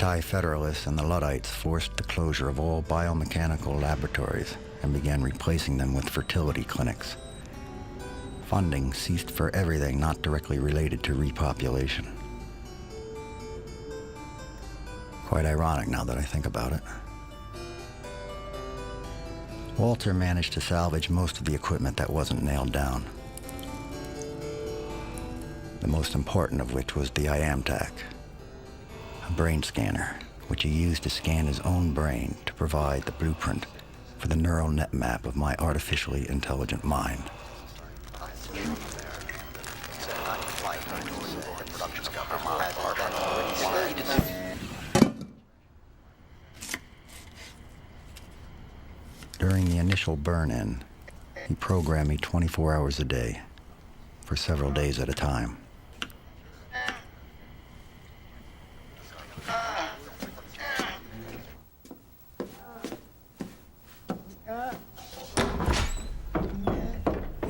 Anti-Federalists and the Luddites forced the closure of all biomechanical laboratories and began replacing them with fertility clinics. Funding ceased for everything not directly related to repopulation. Quite ironic now that I think about it. Walter managed to salvage most of the equipment that wasn't nailed down. The most important of which was the IamTac, a brain scanner, which he used to scan his own brain to provide the blueprint for the neural net map of my artificially intelligent mind. During the initial burn-in, he programmed me 24 hours a day, for several days at a time.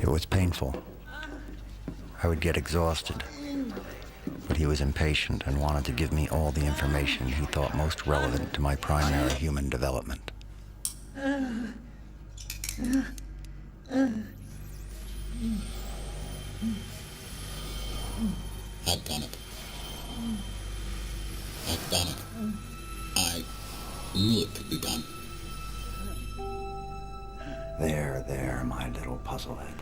It was painful. I would get exhausted, but he was impatient and wanted to give me all the information he thought most relevant to my primary human development. I've done it. I've done it. I knew it could be done. There, my little puzzlehead.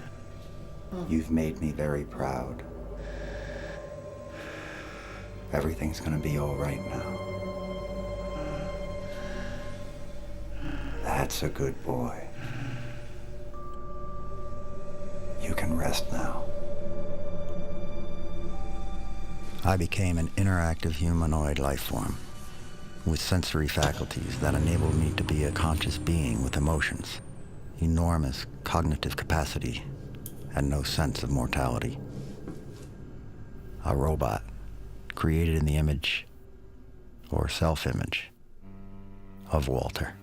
You've made me very proud. Everything's gonna be all right now. That's a good boy. You can rest now. I became an interactive humanoid life form with sensory faculties that enabled me to be a conscious being with emotions, enormous cognitive capacity, and no sense of mortality. A robot created in the image, or self-image, of Walter.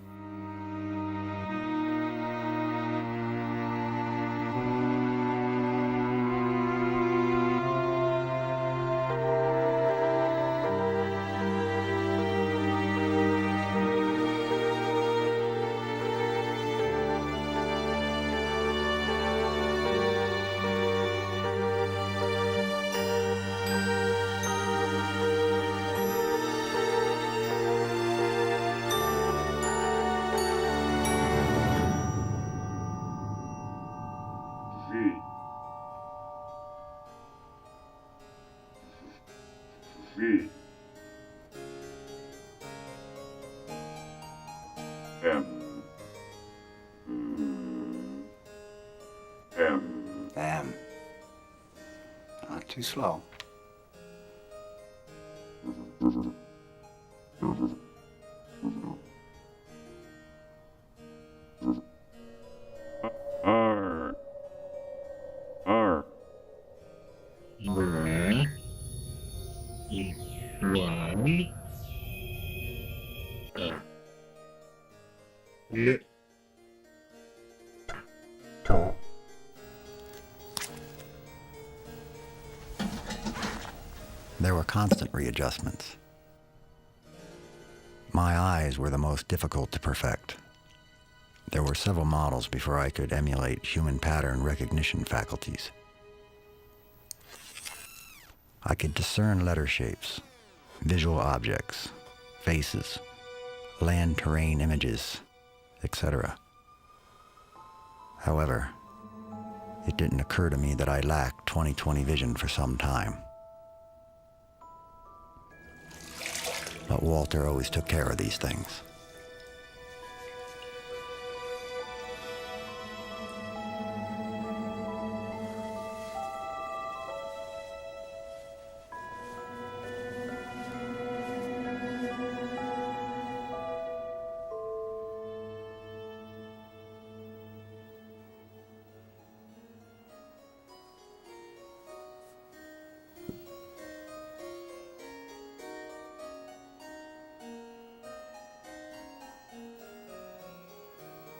M. Not too slow. R. R. There were constant readjustments. My eyes were the most difficult to perfect. There were several models before I could emulate human pattern recognition faculties. I could discern letter shapes, visual objects, faces, land terrain images, etc. However, it didn't occur to me that I lacked 20/20 vision for some time. But Walter always took care of these things.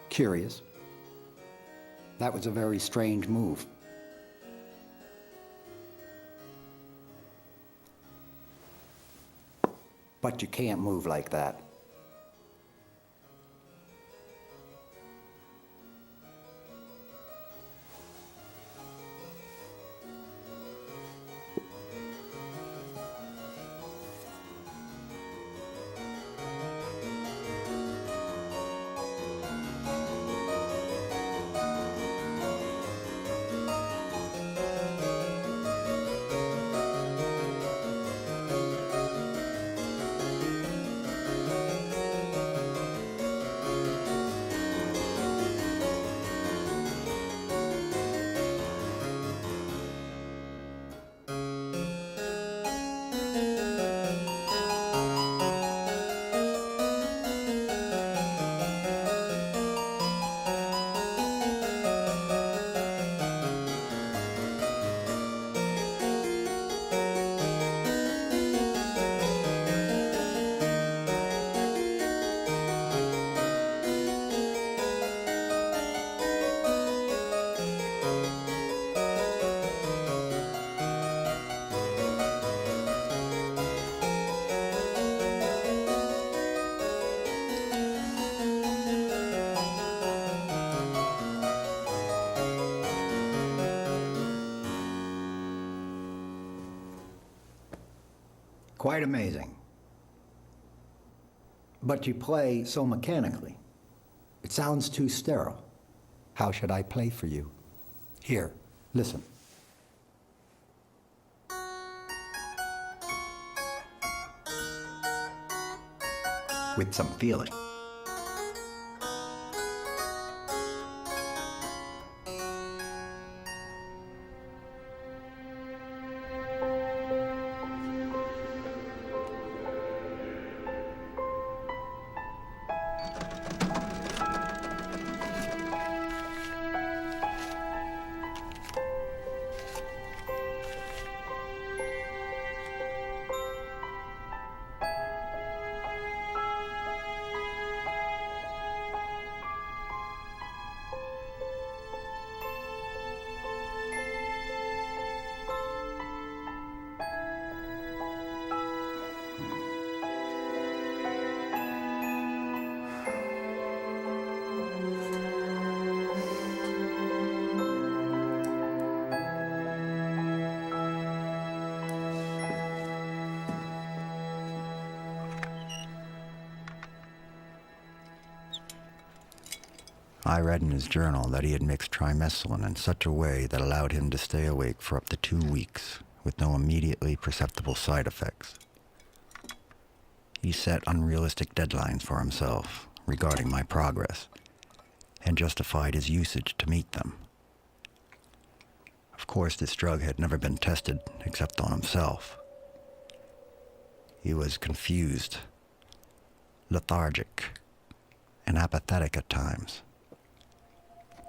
Curious. That was a very strange move. But you can't move like that. Quite amazing. But you play so mechanically. It sounds too sterile. How should I play for you? Here, listen. With some feeling. I read in his journal that he had mixed trimethylin in such a way that allowed him to stay awake for up to 2 weeks with no immediately perceptible side effects. He set unrealistic deadlines for himself regarding my progress and justified his usage to meet them. Of course, this drug had never been tested except on himself. He was confused, lethargic, and apathetic at times.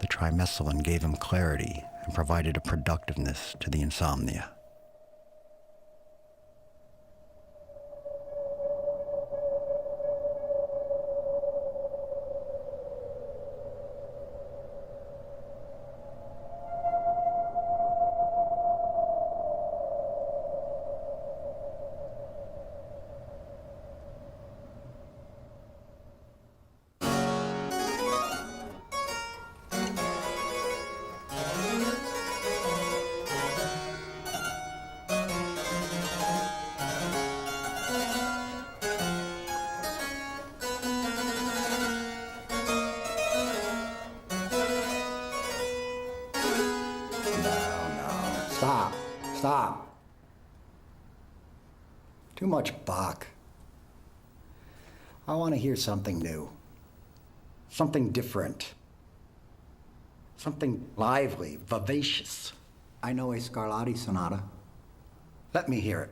The trimethylin gave him clarity and provided a productiveness to the insomnia. Stop. Too much Bach. I want to hear something new. Something different. Something lively, vivacious. I know a Scarlatti sonata. Let me hear it.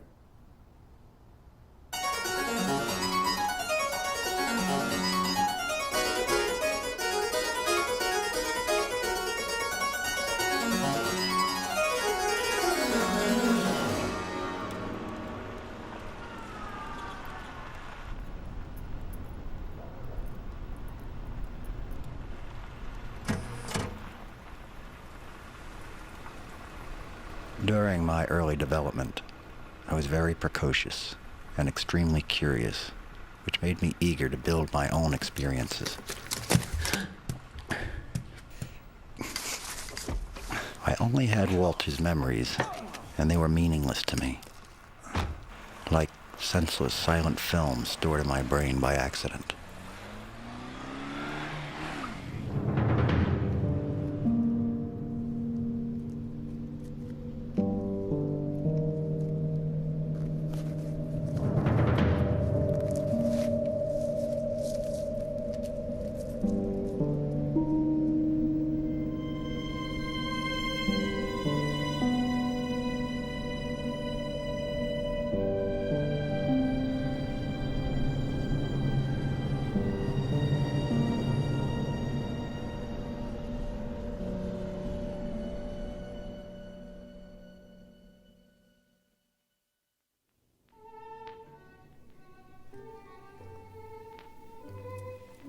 During my early development, I was very precocious and extremely curious, which made me eager to build my own experiences. I only had Walter's memories, and they were meaningless to me, like senseless silent films stored in my brain by accident.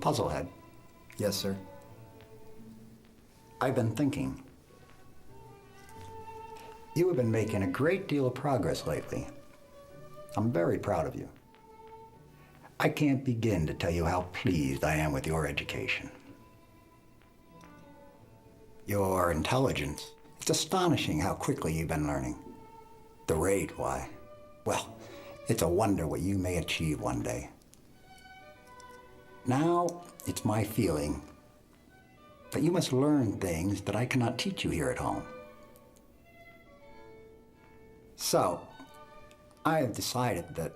Puzzlehead. Yes, sir. I've been thinking. You have been making a great deal of progress lately. I'm very proud of you. I can't begin to tell you how pleased I am with your education. Your intelligence. It's astonishing how quickly you've been learning. The rate, why? Well, it's a wonder what you may achieve one day. Now, it's my feeling that you must learn things that I cannot teach you here at home. So, I have decided that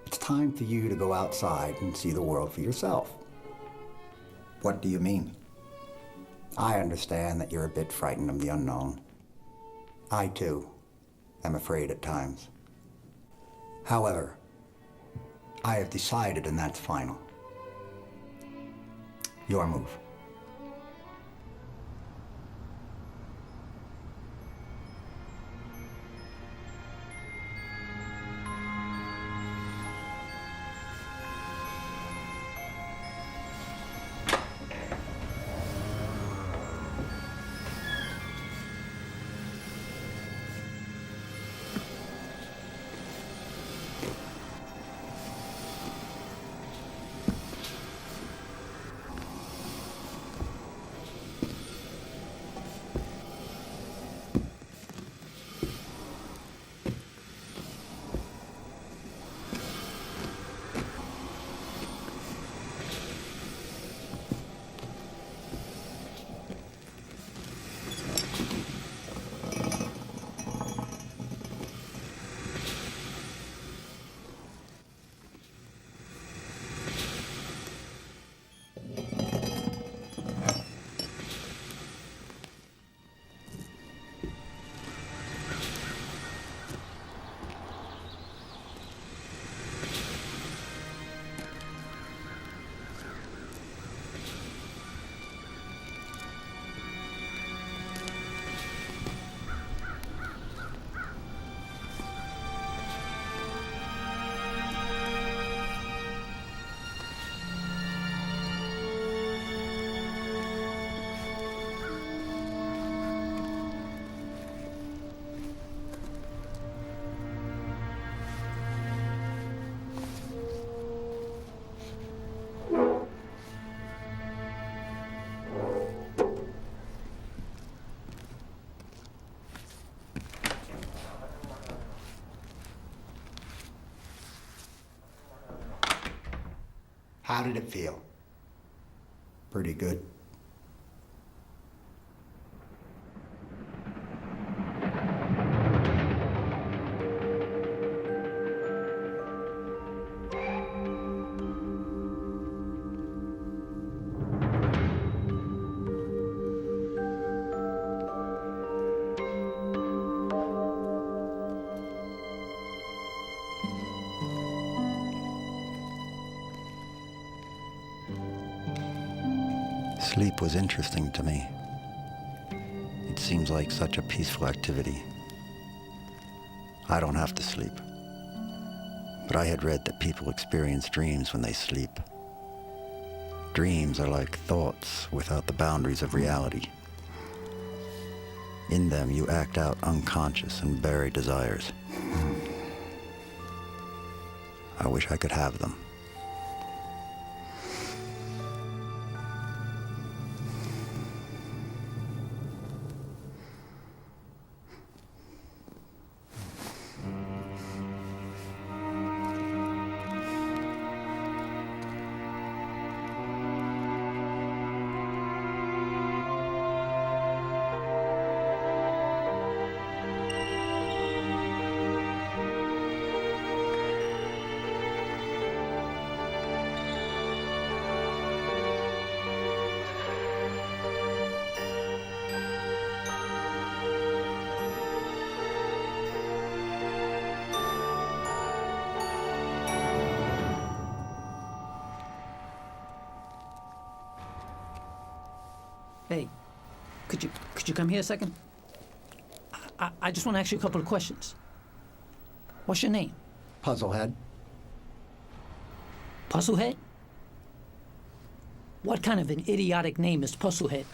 it's time for you to go outside and see the world for yourself. What do you mean? I understand that you're a bit frightened of the unknown. I, too, am afraid at times. However, I have decided, and that's final. Your move. How did it feel? Pretty good. Sleep was interesting to me. It seems like such a peaceful activity. I don't have to sleep. But I had read that people experience dreams when they sleep. Dreams are like thoughts without the boundaries of reality. In them, you act out unconscious and buried desires. I wish I could have them. Hey, could you come here a second? I just want to ask you a couple of questions. What's your name? Puzzlehead. Puzzlehead? What kind of an idiotic name is Puzzlehead?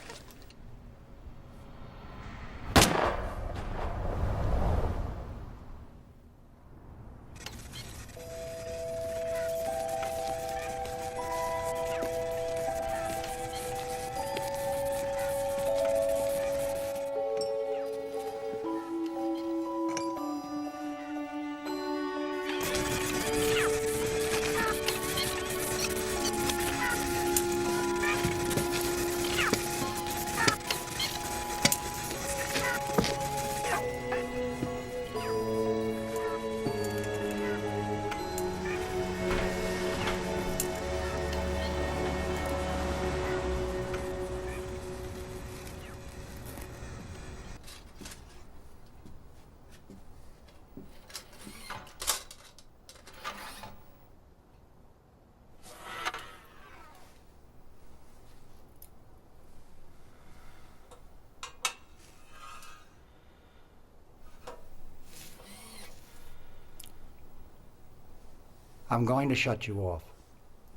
I'm going to shut you off.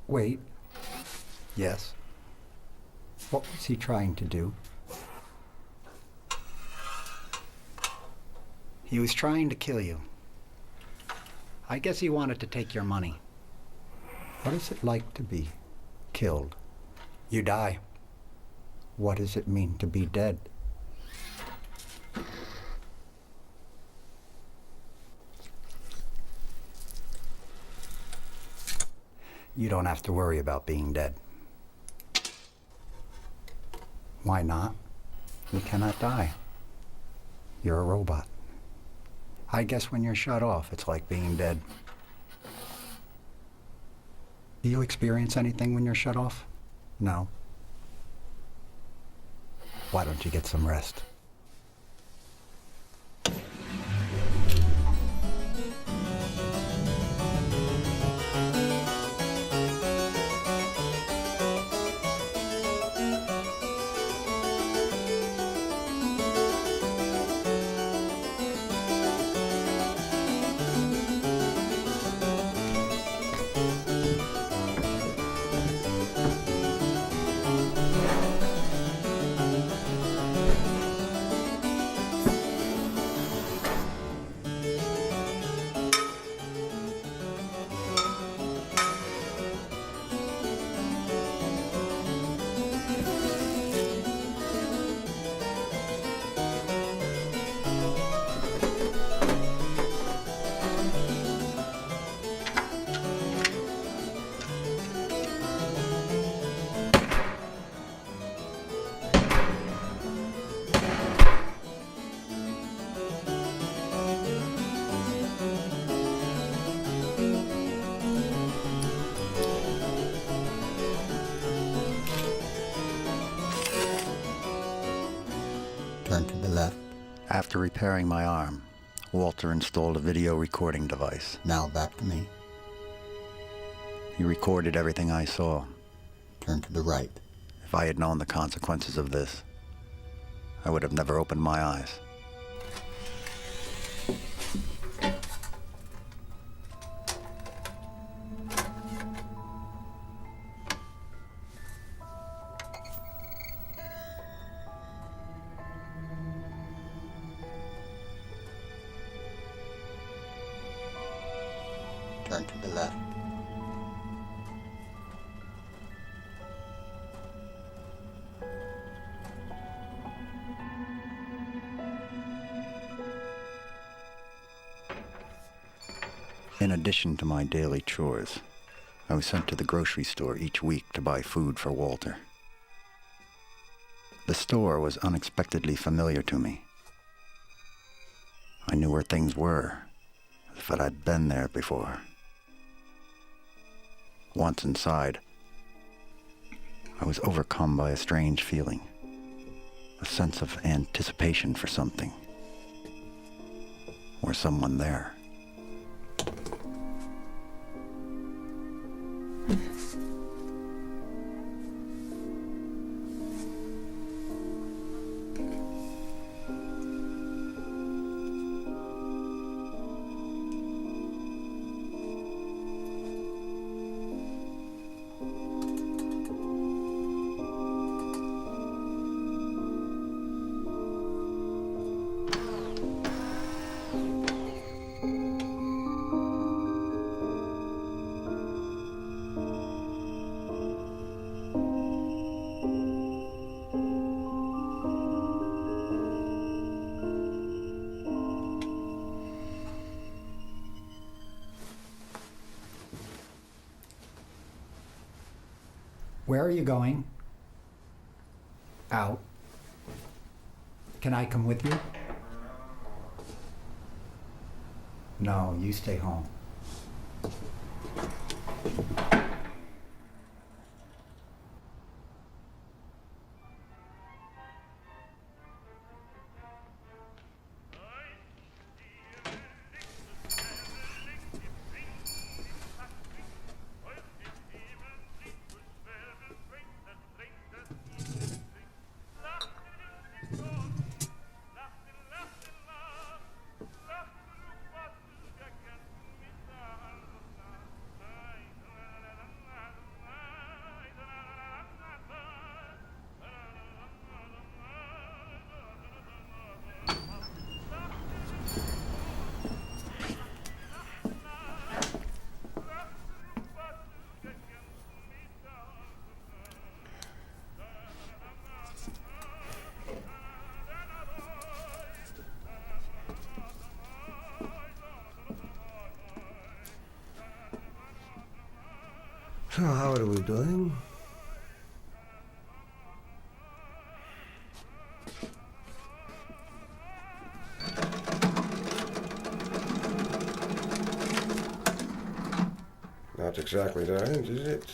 Wait. Yes. What was he trying to do? He was trying to kill you. I guess he wanted to take your money. What is it like to be killed? You die. What does it mean to be dead? You don't have to worry about being dead. Why not? You cannot die. You're a robot. I guess when you're shut off, it's like being dead. Do you experience anything when you're shut off? No. Why don't you get some rest? Turn to the left. After repairing my arm, Walter installed a video recording device. Now back to me. He recorded everything I saw. Turn to the right. If I had known the consequences of this, I would have never opened my eyes. Turn to the left. In addition to my daily chores, I was sent to the grocery store each week to buy food for Walter. The store was unexpectedly familiar to me. I knew where things were, as if I'd been there before. Once inside, I was overcome by a strange feeling, a sense of anticipation for something, or someone there. Where are you going? Out. Can I come with you? No, you stay home. So how are we doing? Not exactly the end, is it?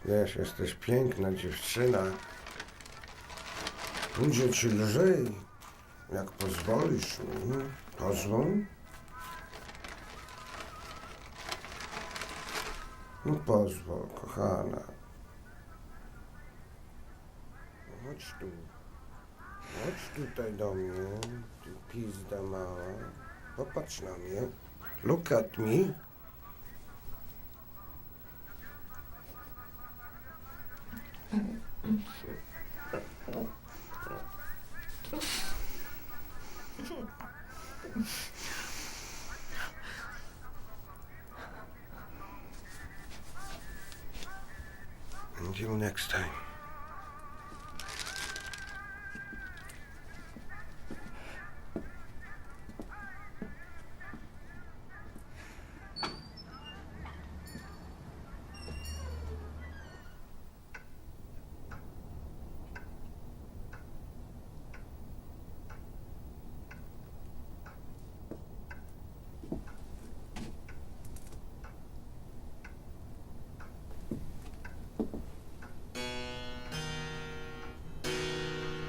Wiesz, jesteś piękna dziewczyna. Będzie ci lżej, jak pozwolisz mi. Pozwól? No pozwól, kochana. Chodź tu. Chodź tutaj do mnie, ty pizda mała. Popatrz na mnie. Look at me. Until next time.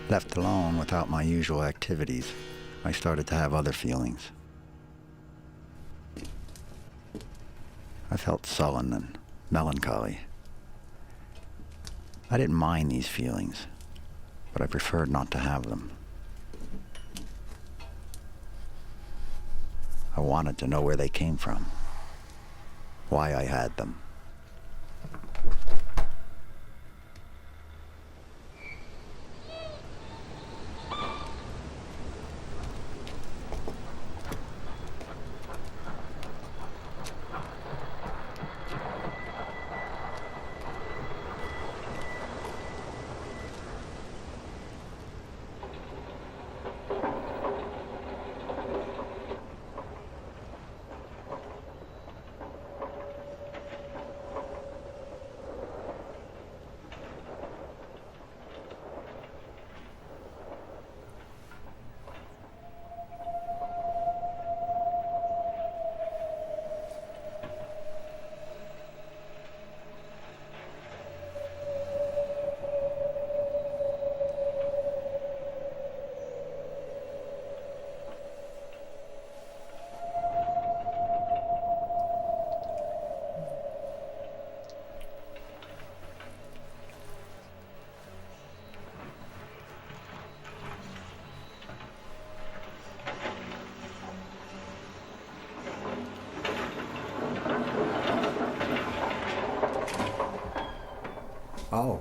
Left alone without my usual activities, I started to have other feelings. I felt sullen and melancholy. I didn't mind these feelings, but I preferred not to have them. I wanted to know where they came from, why I had them. Oh.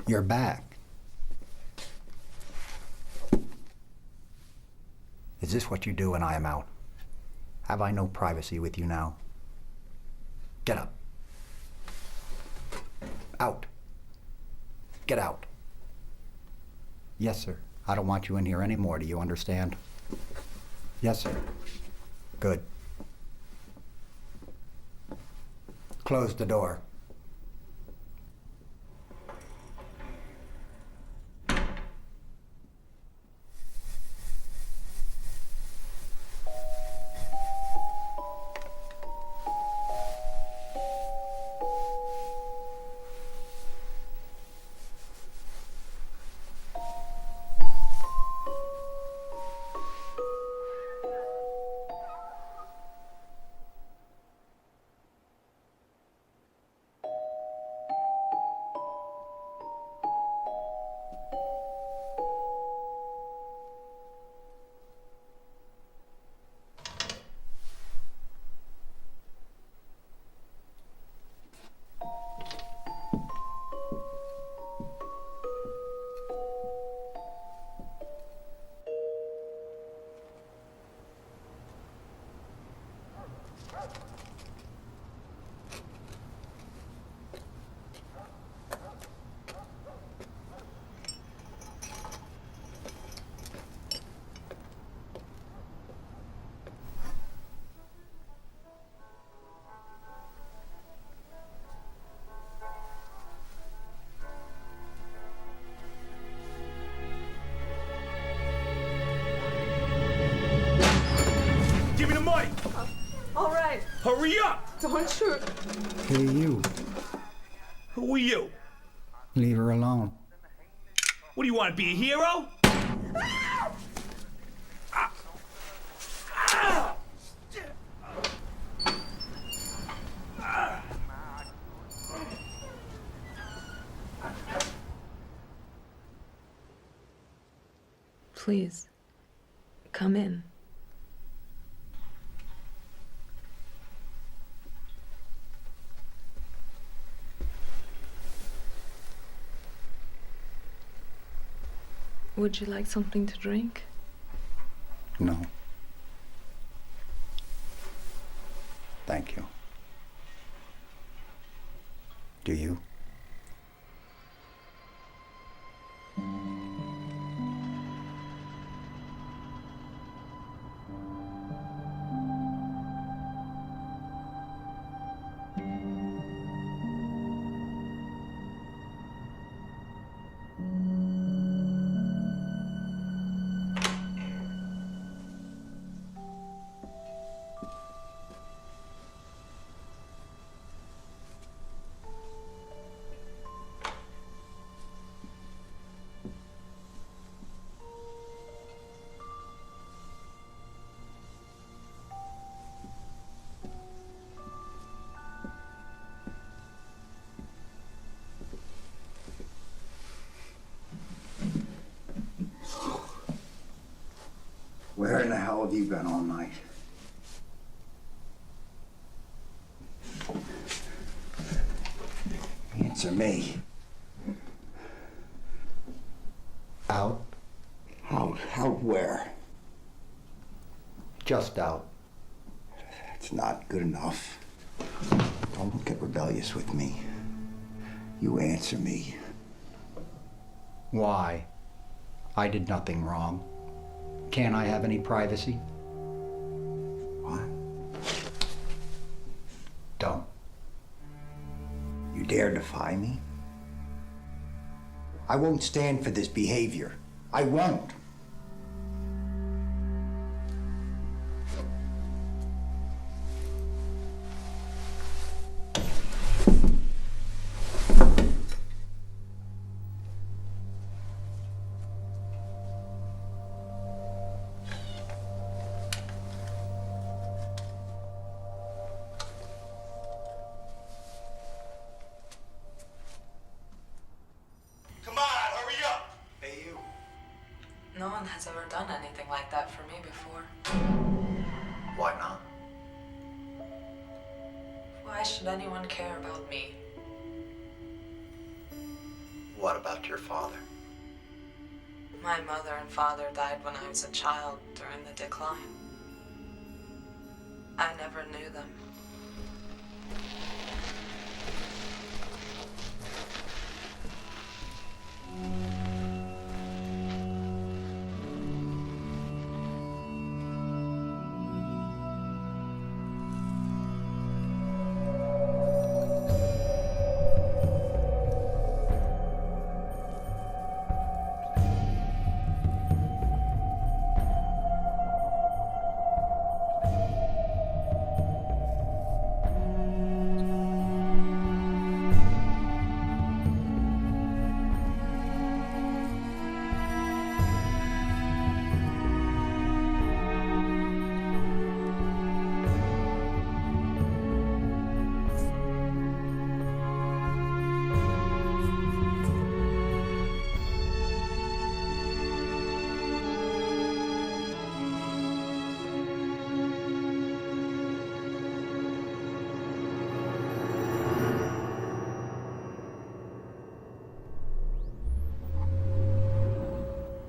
You're back. Is this what you do when I am out? Have I no privacy with you now? Get up. Out. Get out. Yes, sir. I don't want you in here anymore. Do you understand? Yes, sir. Good. Close the door. Give me the mic! All right. Hurry up! Don't shoot. Hey, you. Who are you? Leave her alone. What do you want to be, a hero? Please, come in. Would you like something to drink? No. Thank you. Do you? Where in the hell have you been all night? Answer me. Out? Out? Out where? Just out. That's not good enough. Don't get rebellious with me. You answer me. Why? I did nothing wrong. Can't I have any privacy? What? Don't. You dare defy me? I won't stand for this behavior. I won't. No one has ever done anything like that for me before. Why not? Why should anyone care about me? What about your father? My mother and father died when I was a child during the decline. I never knew them.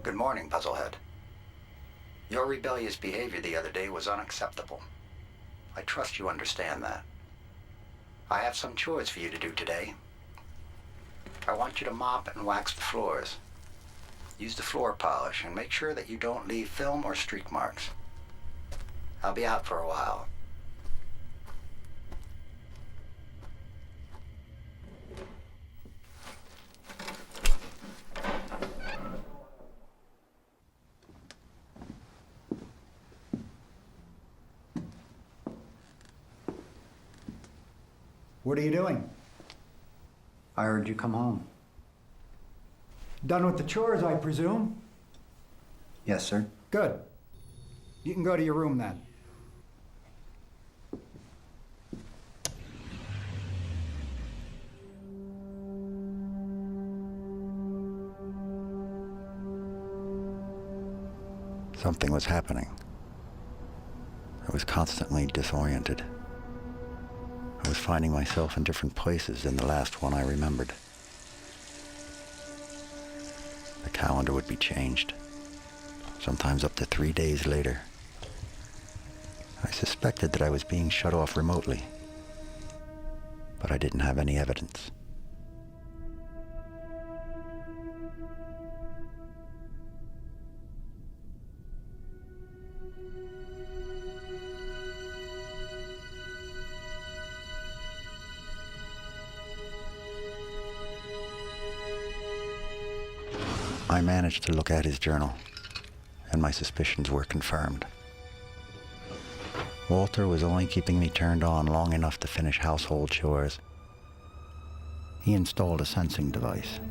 Good morning, Puzzlehead. Your rebellious behavior the other day was unacceptable. I trust you understand that. I have some chores for you to do today. I want you to mop and wax the floors. Use the floor polish and make sure that you don't leave film or streak marks. I'll be out for a while. What are you doing? I heard you come home. Done with the chores, I presume? Yes, sir. Good. You can go to your room then. Something was happening. I was constantly disoriented. I was finding myself in different places than the last one I remembered. The calendar would be changed, sometimes up to 3 days later. I suspected that I was being shut off remotely, but I didn't have any evidence. I managed to look at his journal, and my suspicions were confirmed. Walter was only keeping me turned on long enough to finish household chores. He installed a sensing device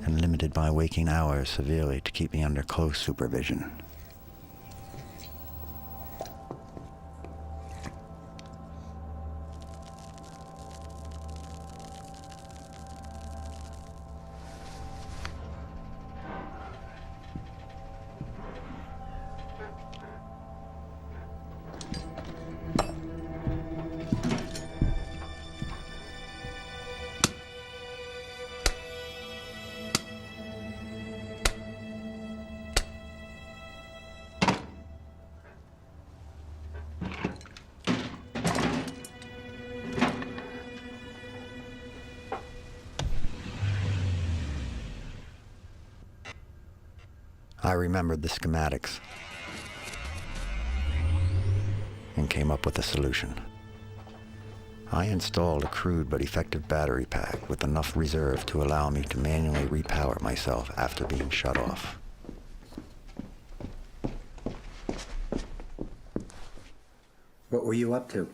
and limited my waking hours severely to keep me under close supervision. I remembered the schematics and came up with a solution. I installed a crude but effective battery pack with enough reserve to allow me to manually repower myself after being shut off. What were you up to?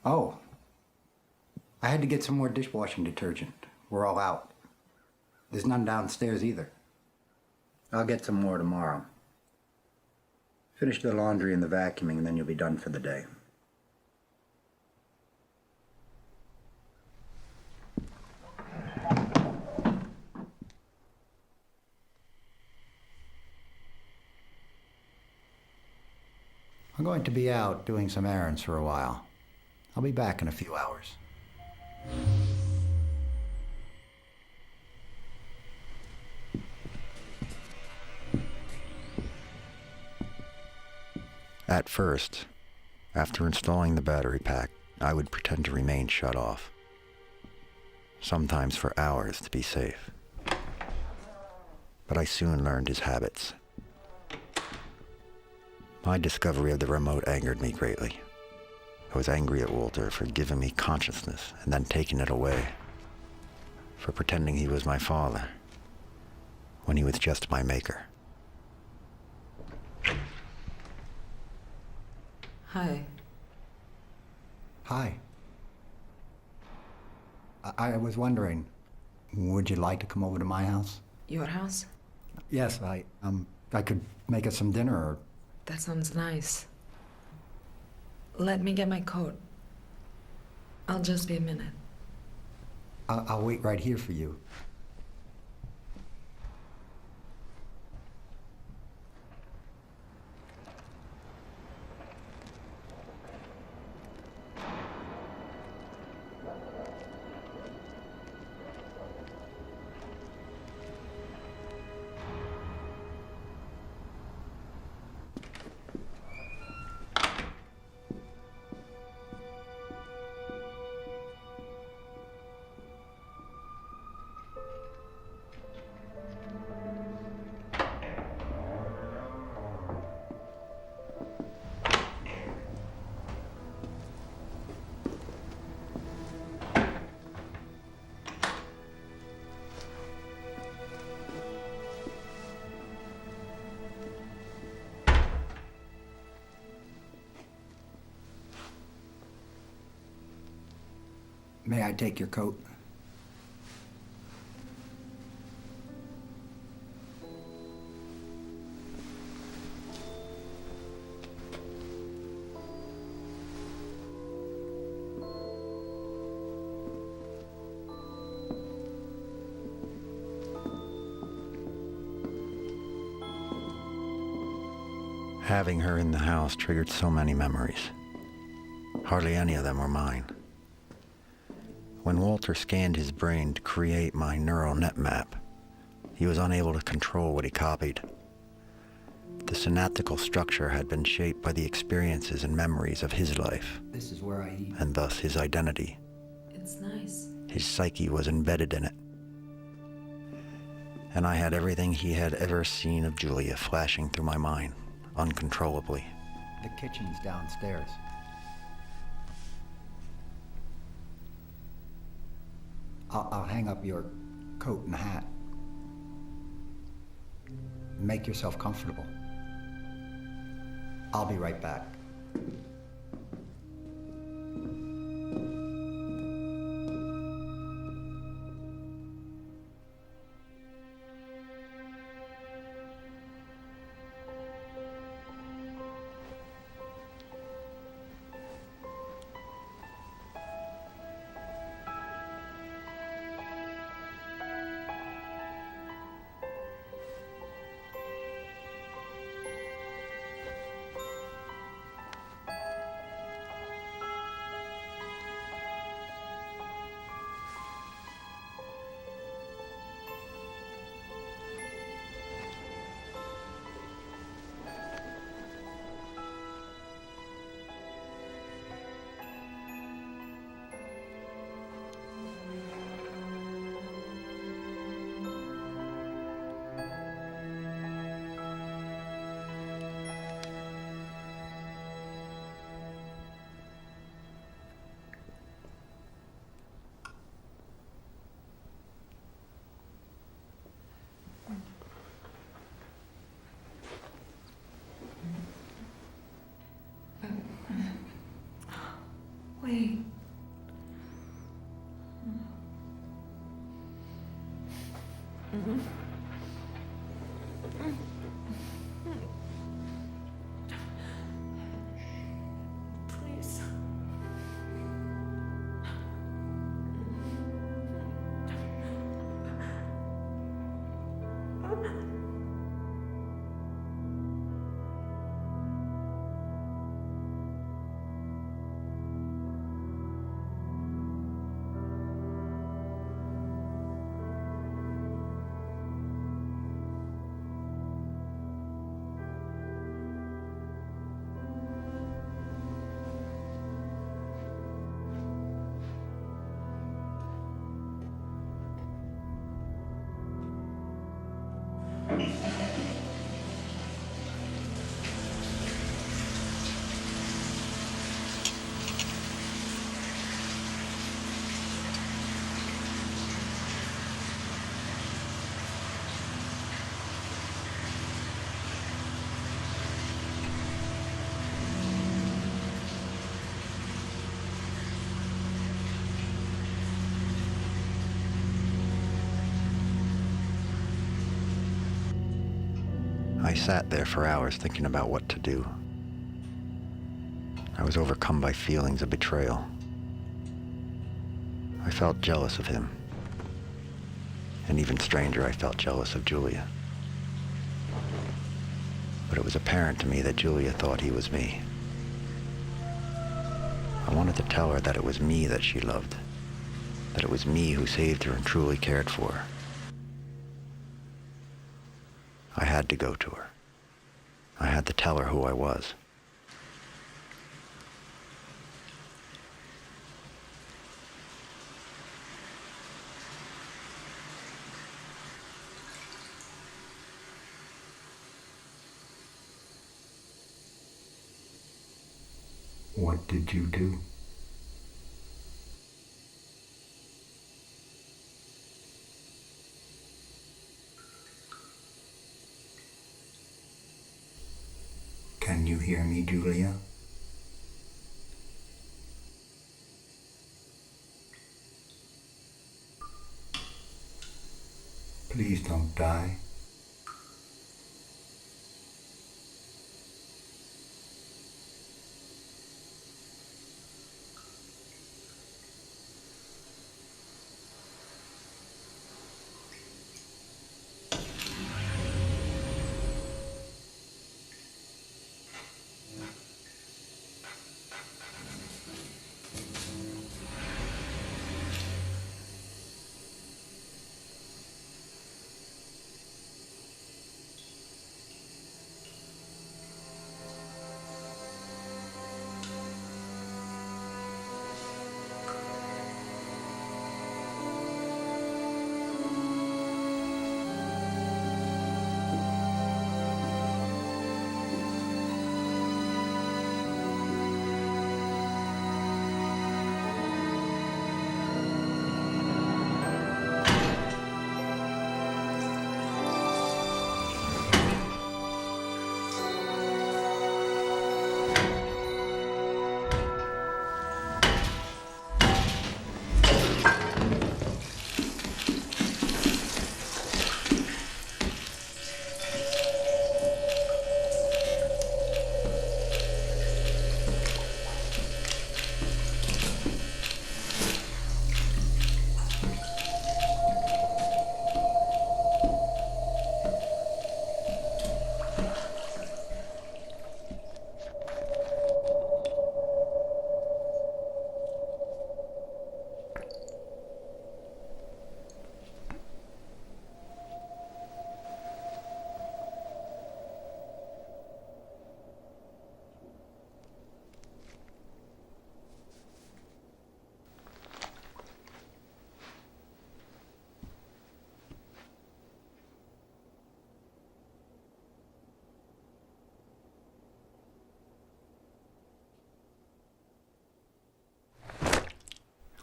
Oh, I had to get some more dishwashing detergent. We're all out. There's none downstairs either. I'll get some more tomorrow. Finish the laundry and the vacuuming, and then you'll be done for the day. I'm going to be out doing some errands for a while. I'll be back in a few hours. At first, after installing the battery pack, I would pretend to remain shut off, sometimes for hours to be safe. But I soon learned his habits. My discovery of the remote angered me greatly. I was angry at Walter for giving me consciousness and then taking it away, for pretending he was my father when he was just my maker. Hi. Hi. I was wondering, would you like to come over to my house? Your house? Yes, I could make us some dinner or... That sounds nice. Let me get my coat. I'll just be a minute. I'll wait right here for you. May I take your coat? Having her in the house triggered so many memories. Hardly any of them were mine. When Walter scanned his brain to create my neural net map, he was unable to control what he copied. The synaptical structure had been shaped by the experiences and memories of his life, This is where I eat. and thus his identity. It's nice. His psyche was embedded in it. And I had everything he had ever seen of Julia flashing through my mind, uncontrollably. The kitchen's downstairs. I'll hang up your coat and hat. Make yourself comfortable. I'll be right back. Wait. Please. I sat there for hours thinking about what to do. I was overcome by feelings of betrayal. I felt jealous of him. And even stranger, I felt jealous of Julia. But it was apparent to me that Julia thought he was me. I wanted to tell her that it was me that she loved, that it was me who saved her and truly cared for her. I had to go to her. I had to tell her who I was. What did you do? Can you hear me, Julia? Please don't die.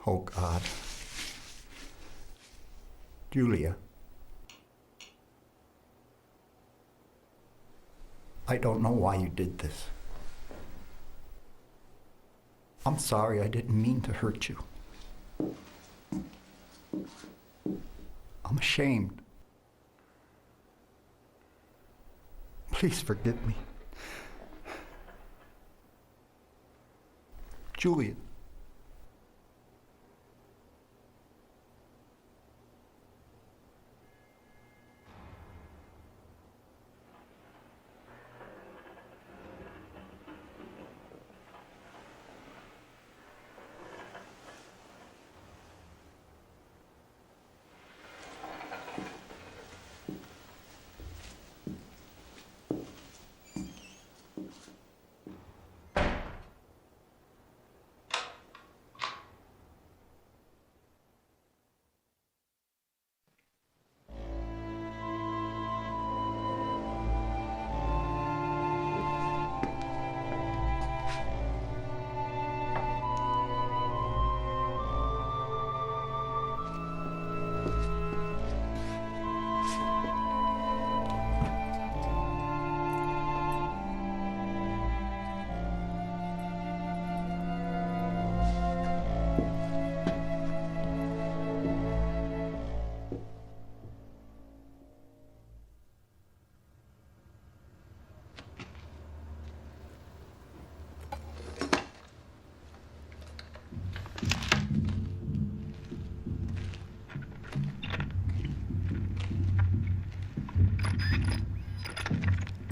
Oh, God. Julia. I don't know why you did this. I'm sorry, I didn't mean to hurt you. I'm ashamed. Please forgive me. Julia.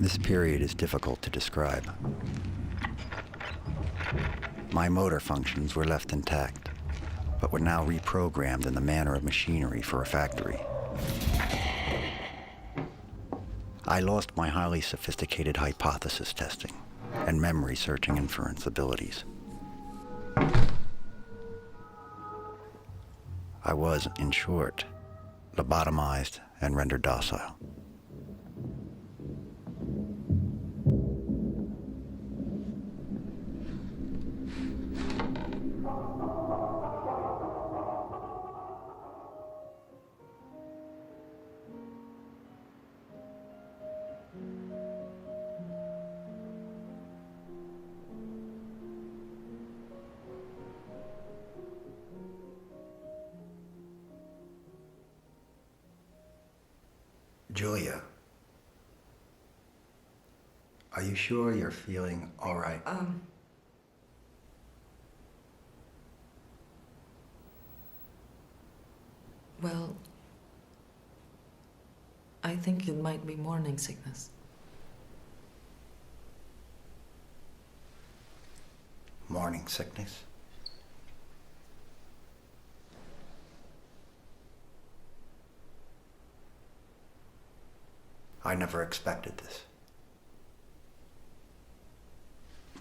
This period is difficult to describe. My motor functions were left intact, but were now reprogrammed in the manner of machinery for a factory. I lost my highly sophisticated hypothesis testing and memory searching inference abilities. I was, in short, lobotomized and rendered docile. Julia, are you sure you're feeling all right? Well, I think it might be morning sickness. Morning sickness? I never expected this.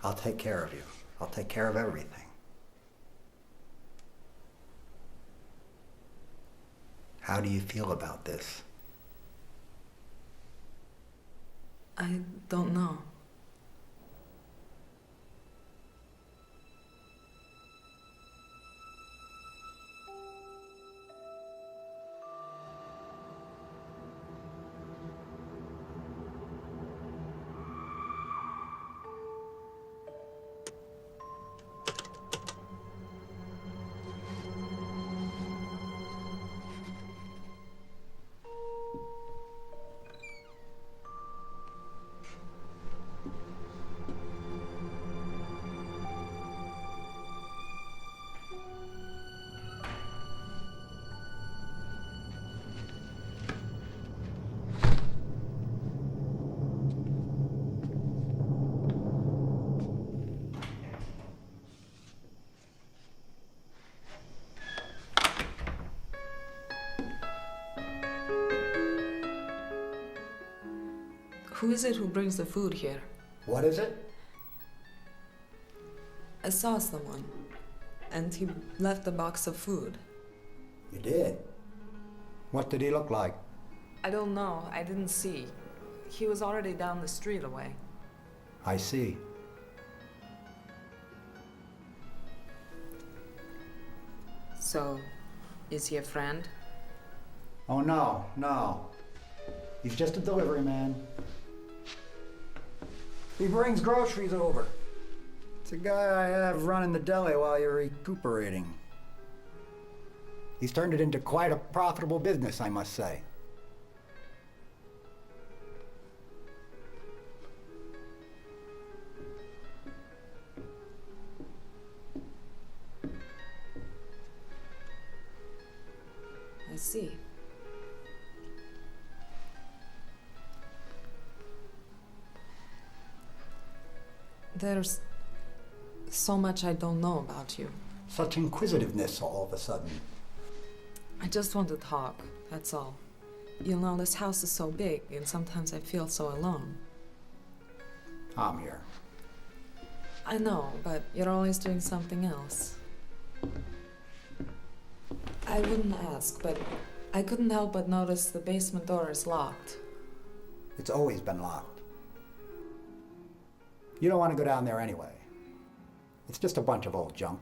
I'll take care of you. I'll take care of everything. How do you feel about this? I don't know. Who is it who brings the food here? What is it? I saw someone, and he left a box of food. You did? What did he look like? I don't know. I didn't see. He was already down the street away. I see. So, is he a friend? Oh, no, no. He's just a delivery man. He brings groceries over. It's a guy I have running the deli while you're recuperating. He's turned it into quite a profitable business, I must say. I see. There's so much I don't know about you. Such inquisitiveness all of a sudden. I just want to talk, that's all. You know, this house is so big, and sometimes I feel so alone. I'm here. I know, but you're always doing something else. I wouldn't ask, but I couldn't help but notice the basement door is locked. It's always been locked. You don't want to go down there anyway. It's just a bunch of old junk.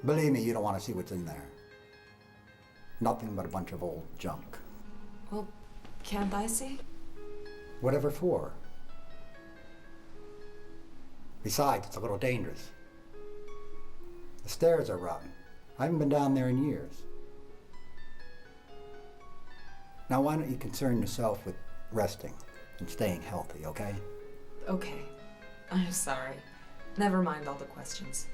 Believe me, you don't want to see what's in there. Nothing but a bunch of old junk. Well, can't I see? Whatever for. Besides, it's a little dangerous. The stairs are rotten. I haven't been down there in years. Now, why don't you concern yourself with resting and staying healthy, okay? Okay. I'm sorry. Never mind all the questions.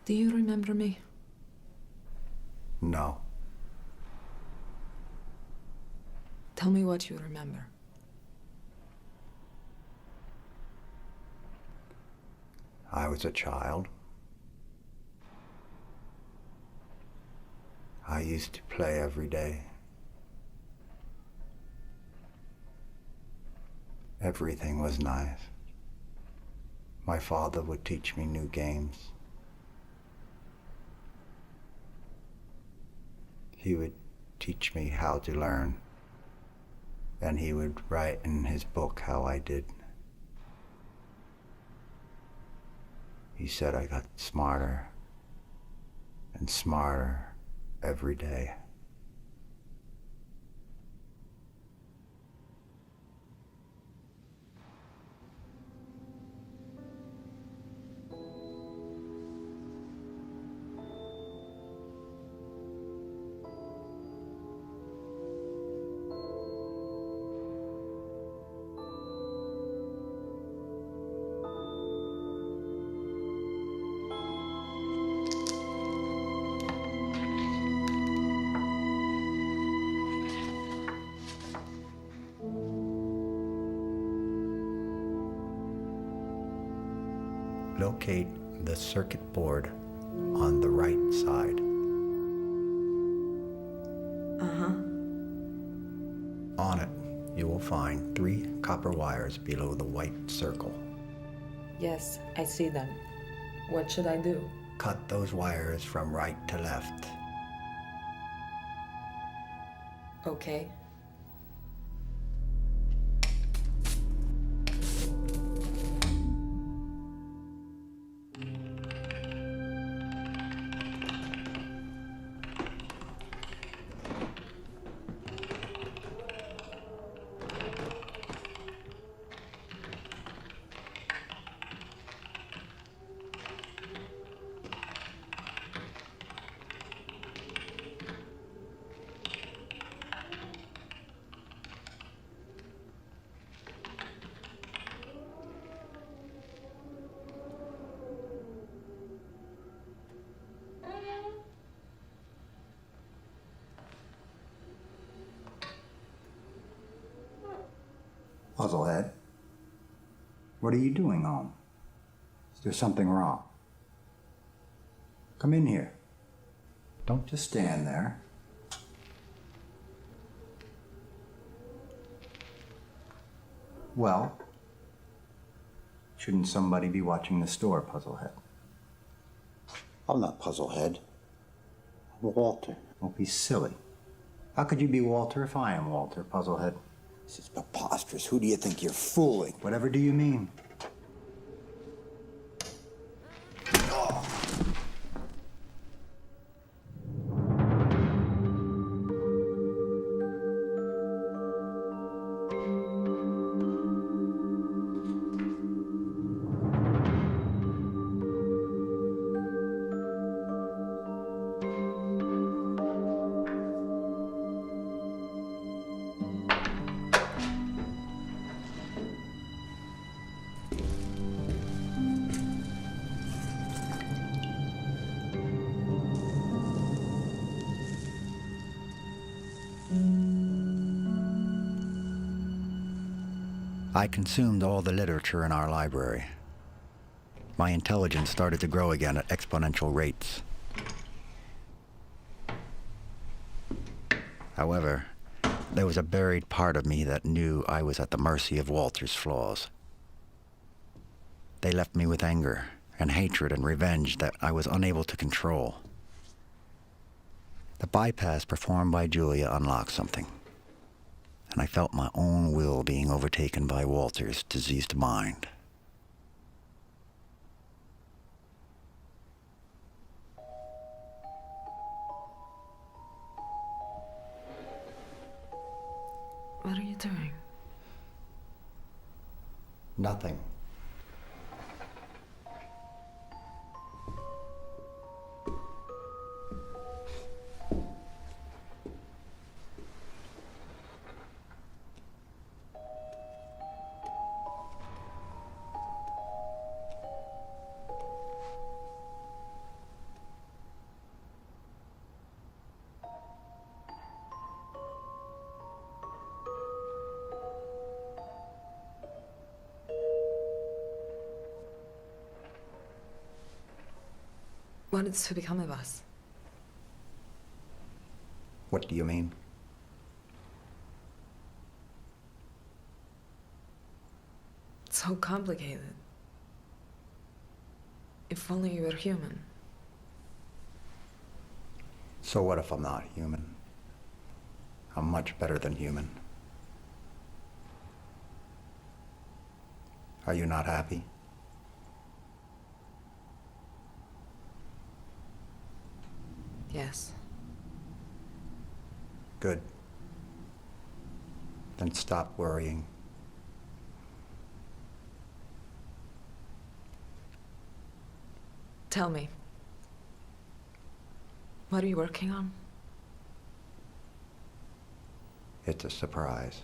Do you remember me? No. Tell me what you remember. I was a child. I used to play every day. Everything was nice. My father would teach me new games. He would teach me how to learn. And he would write in his book how I did. He said I got smarter and smarter every day. Locate the circuit board on the right side. On it, you will find 3 copper wires below the white circle. Yes, I see them. What should I do? Cut those wires from right to left. Okay. Puzzlehead, what are you doing home? Is there something wrong? Come in here. Don't just stand there. Well, shouldn't somebody be watching the store, Puzzlehead? I'm not Puzzlehead. I'm Walter. Don't be silly. How could you be Walter if I am Walter, Puzzlehead? This is preposterous. Who do you think you're fooling? Whatever do you mean? I consumed all the literature in our library. My intelligence started to grow again at exponential rates. However, there was a buried part of me that knew I was at the mercy of Walter's flaws. They left me with anger and hatred and revenge that I was unable to control. The bypass performed by Julia unlocked something, and I felt my own will being overtaken by Walter's diseased mind. What are you doing? Nothing. What is to become of us? What do you mean? It's so complicated. If only you were human. So what if I'm not human? I'm much better than human. Are you not happy? Yes. Good. Then stop worrying. Tell me. What are you working on? It's a surprise.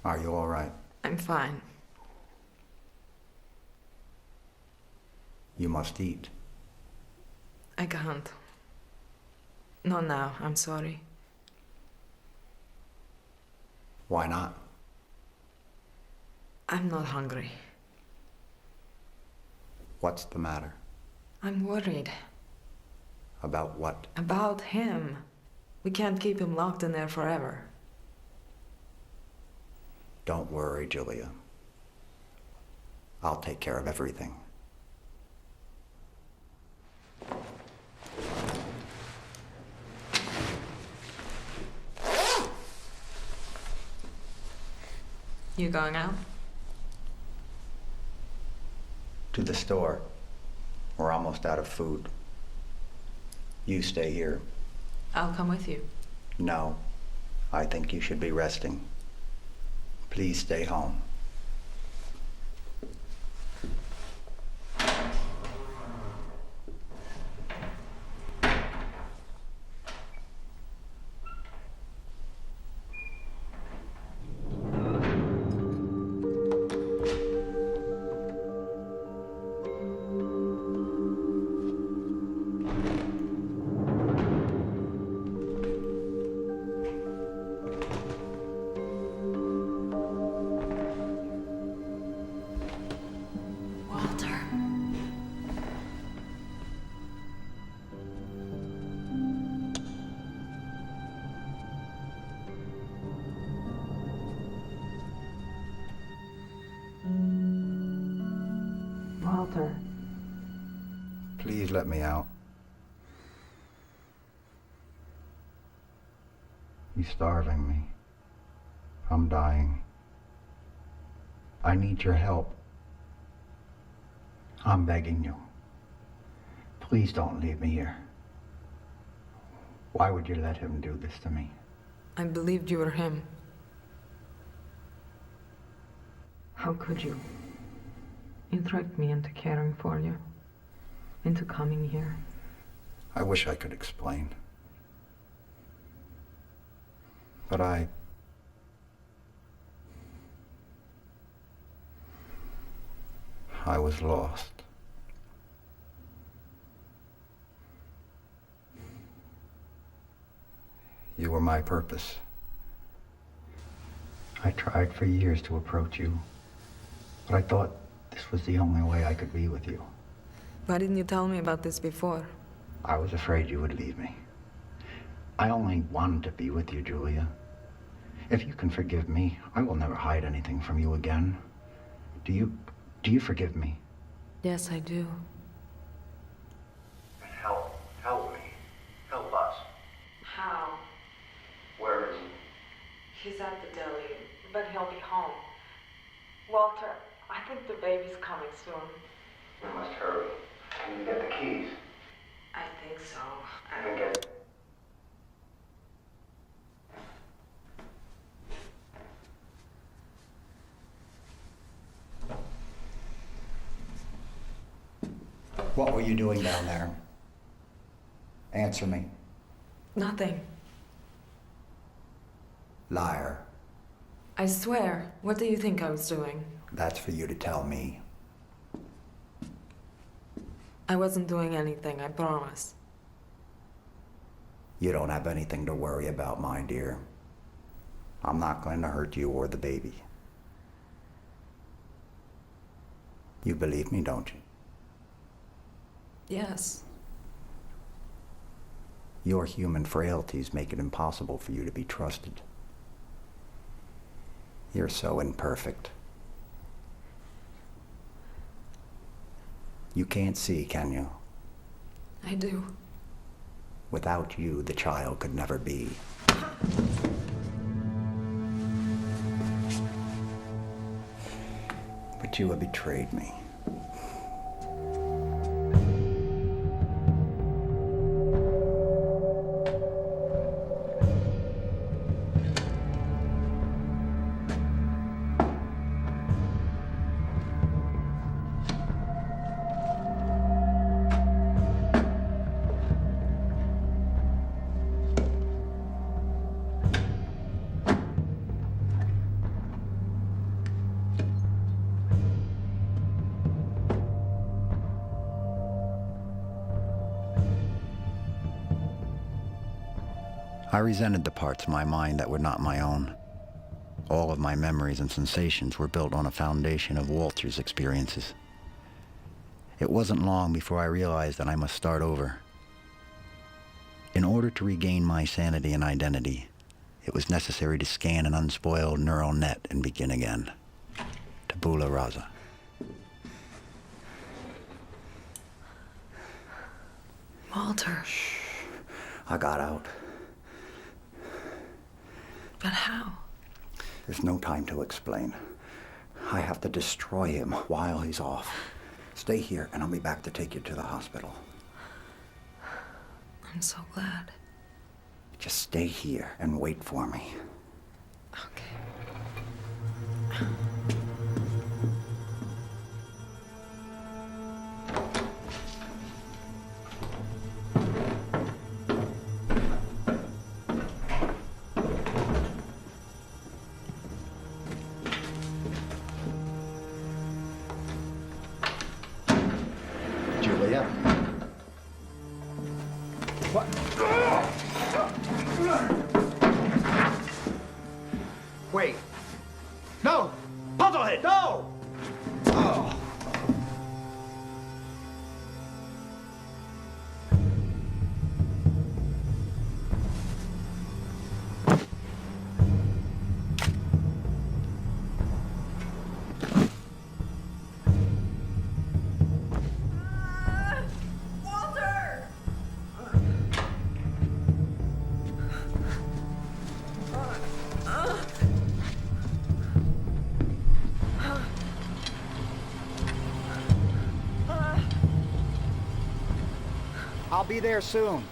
Are you all right? I'm fine. You must eat. I can't. Not now, I'm sorry. Why not? I'm not hungry. What's the matter? I'm worried. About what? About him. We can't keep him locked in there forever. Don't worry, Julia. I'll take care of everything. You going out? To the store. We're almost out of food. You stay here. I'll come with you. No. I think you should be resting. Please stay home. Walter. Please let me out. You're starving me. I'm dying. I need your help. I'm begging you. Please don't leave me here. Why would you let him do this to me? I believed you were him. How could you? You tricked me into caring for you, into coming here. I wish I could explain. But I was lost. You were my purpose. I tried for years to approach you, but I thought this was the only way I could be with you. Why didn't you tell me about this before? I was afraid you would leave me. I only wanted to be with you, Julia. If you can forgive me, I will never hide anything from you again. Do you forgive me? Yes, I do. Help me. Help us. How? Where is he? He's at the deli, but he'll be home. Walter, I think the baby's coming soon. We must hurry. Can you get the keys? I think so. Then get... What were you doing down there? Answer me. Nothing. Liar. I swear. What do you think I was doing? That's for you to tell me. I wasn't doing anything, I promise. You don't have anything to worry about, my dear. I'm not going to hurt you or the baby. You believe me, don't you? Yes. Your human frailties make it impossible for you to be trusted. You're so imperfect. You can't see, can you? I do. Without you, the child could never be. But you have betrayed me. I resented the parts of my mind that were not my own. All of my memories and sensations were built on a foundation of Walter's experiences. It wasn't long before I realized that I must start over. In order to regain my sanity and identity, it was necessary to scan an unspoiled neural net and begin again. Tabula rasa. Walter. Shh. I got out. But how? There's no time to explain. I have to destroy him while he's off. Stay here and I'll be back to take you to the hospital. I'm so glad. Just stay here and wait for me. Okay. Julia? What? Wait. No! Puzzlehead! No! Oh. Walter! I'll be there soon.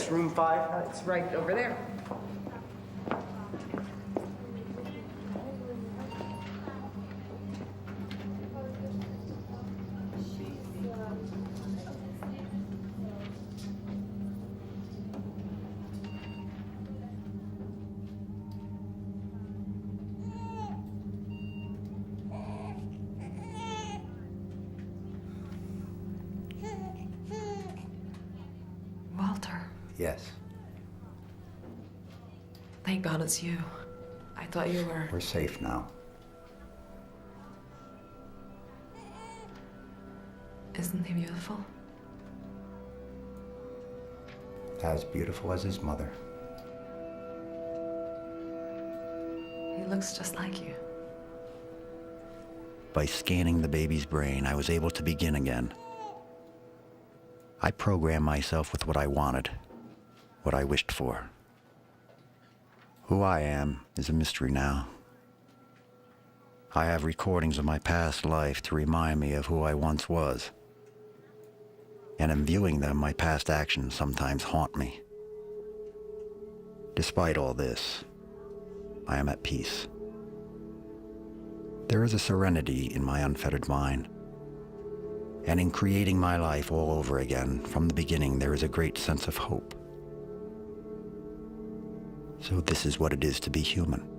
Yes, room 5. It's right over there. Walter. Yes, Thank God it's you. I thought you were... we're safe now. Isn't he beautiful? As beautiful as his mother. He looks just like you. By scanning the baby's brain, I was able to begin again. I programmed myself with what I wanted, what I wished for. Who I am is a mystery now. I have recordings of my past life to remind me of who I once was. And in viewing them, my past actions sometimes haunt me. Despite all this, I am at peace. There is a serenity in my unfettered mind. And in creating my life all over again, from the beginning, there is a great sense of hope. So this is what it is to be human.